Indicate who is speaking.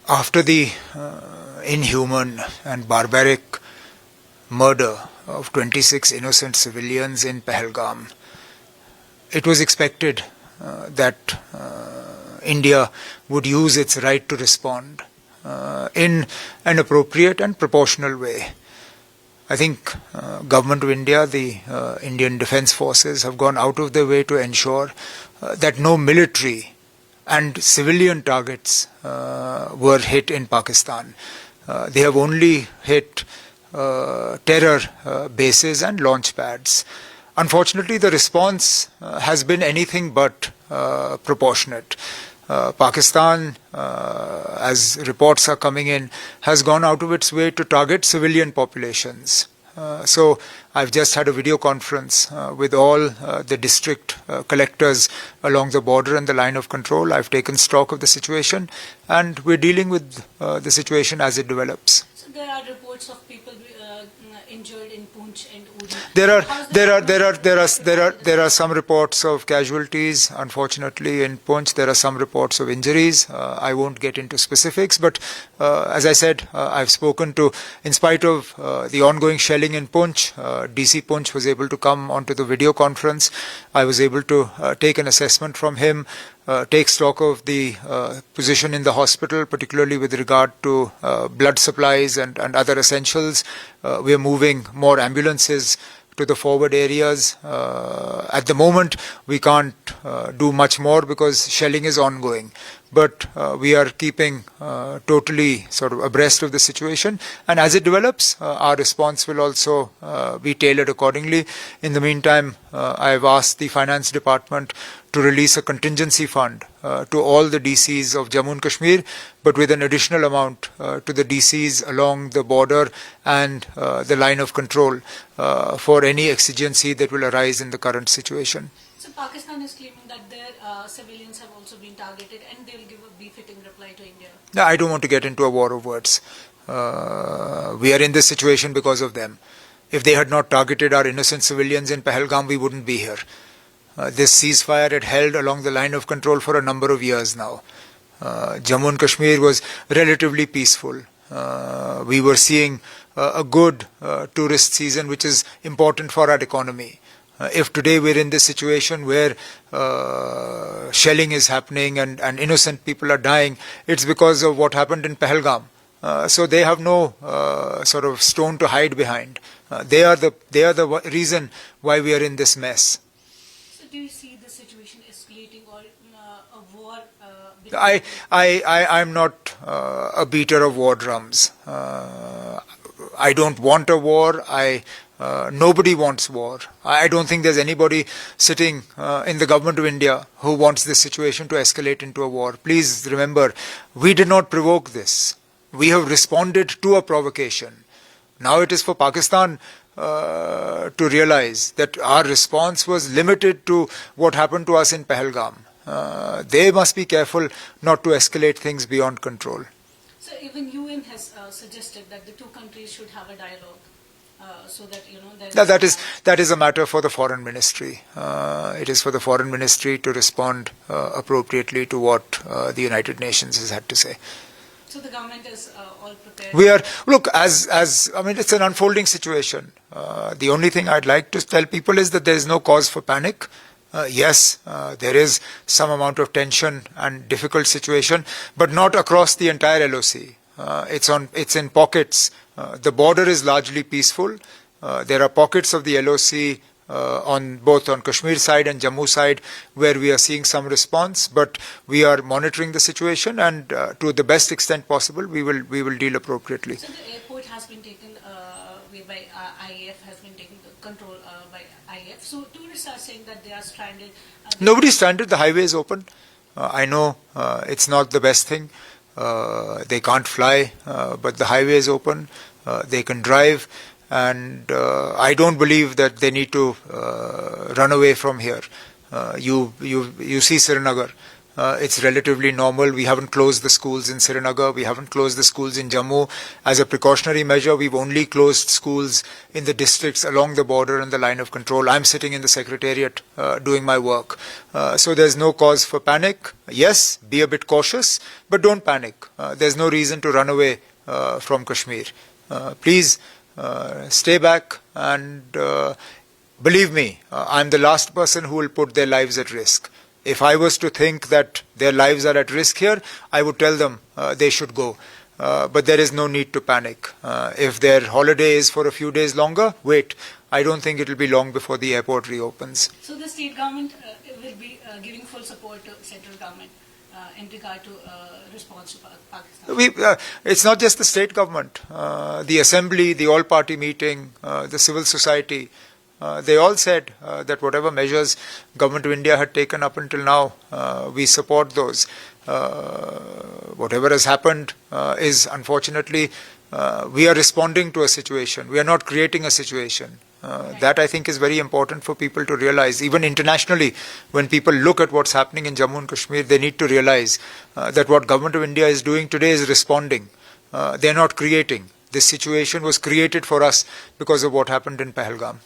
Speaker 1: After the inhuman and barbaric murder of 26 innocent civilians in Pahalgam, it was expected that India would use its right to respond in an appropriate and proportional way. I think Government of India, the Indian Defence Forces have gone out of their way to ensure that no military and civilian targets were hit in Pakistan. They have only hit terror bases and launch pads. Unfortunately, the response has been anything but proportionate. Pakistan, as reports are coming in, has gone out of its way to target civilian populations. So I've just had a video conference with all the district collectors along the border and the line of control. I've taken stock of the situation, and we're dealing with the situation as it develops.
Speaker 2: So there are reports of people injured in Poonch and Uri.
Speaker 1: There are some reports of casualties. Unfortunately, in Poonch there are some reports of injuries. I won't get into specifics, but as I said, I've spoken to, in spite of the ongoing shelling in Poonch, DC Poonch was able to come onto the video conference. I was able to take an assessment from him, take stock of the position in the hospital, particularly with regard to blood supplies and other essentials. We are moving more ambulances to the forward areas. At the moment, we can't do much more because shelling is ongoing. But we are keeping totally sort of abreast of the situation. And as it develops, our response will also be tailored accordingly. In the meantime, I have asked the Finance Department to release a contingency fund to all the DCs of Jammu and Kashmir, but with an additional amount to the DCs along the border and the line of control for any exigency that will arise in the current situation.
Speaker 2: So Pakistan is claiming that their civilians have also been targeted and they will give a befitting reply to India.
Speaker 1: No, I don't want to get into a war of words. We are in this situation because of them. If they had not targeted our innocent civilians in Pahalgam, we wouldn't be here. This ceasefire had held along the line of control for a number of years now. Jammu and Kashmir was relatively peaceful. We were seeing a good tourist season, which is important for our economy. If today we're in this situation where shelling is happening and innocent people are dying, it's because of what happened in Pahalgam. So they have no sort of stone to hide behind. They are the reason why we are in this mess.
Speaker 2: So do you see the situation escalating or a war?
Speaker 1: I'm not a beater of war drums. I don't want a war. Nobody wants war. I don't think there's anybody sitting in the Government of India who wants this situation to escalate into a war. Please remember, we did not provoke this. We have responded to a provocation. Now it is for Pakistan to realize that our response was limited to what happened to us in Pahalgam. They must be careful not to escalate things beyond control.
Speaker 2: So even UN has suggested that the two countries should have a dialogue. So that
Speaker 1: that is a matter for the foreign ministry. It is for the foreign ministry to respond appropriately to what the United Nations has had to say.
Speaker 2: So the government is all prepared.
Speaker 1: We are, look, I mean, it's an unfolding situation. The only thing I'd like to tell people is that there is no cause for panic. Yes, there is some amount of tension and difficult situation, but not across the entire LOC. It's in pockets. The border is largely peaceful. There are pockets of the LOC both on Kashmir side and Jammu side where we are seeing some response, but we are monitoring the situation, and to the best extent possible we will deal appropriately.
Speaker 2: So the airport has been taken away by IAF, has been taken control by IAF. So tourists are saying that they are stranded.
Speaker 1: Nobody's stranded. The highway is open. I know it's not the best thing. They can't fly, but the highway is open. They can drive, and I don't believe that they need to run away from here. You see Srinagar. It's relatively normal. We haven't closed the schools in Srinagar. We haven't closed the schools in Jammu. As a precautionary measure, we've only closed schools in the districts along the border and the line of control. I'm sitting in the secretariat doing my work. So there's no cause for panic. Yes, be a bit cautious, but don't panic. There's no reason to run away from Kashmir. Please stay back and believe me, I'm the last person who will put their lives at risk. If I was to think that their lives are at risk here, I would tell them they should go. But there is no need to panic. If their holiday is for a few days longer, wait. I don't think it will be long before the airport reopens.
Speaker 2: So the state government will be giving full support to central government in regard to response to Pakistan?
Speaker 1: It's not just the state government. The assembly, the all-party meeting, the civil society, they all said that whatever measures Government of India had taken up until now, we support those. Whatever has happened is unfortunately, we are responding to a situation. We are not creating a situation. That I think is very important for people to realize. Even internationally, when people look at what's happening in Jammu and Kashmir, they need to realize that what Government of India is doing today is responding. They're not creating. This situation was created for us because of what happened in Pahalgam.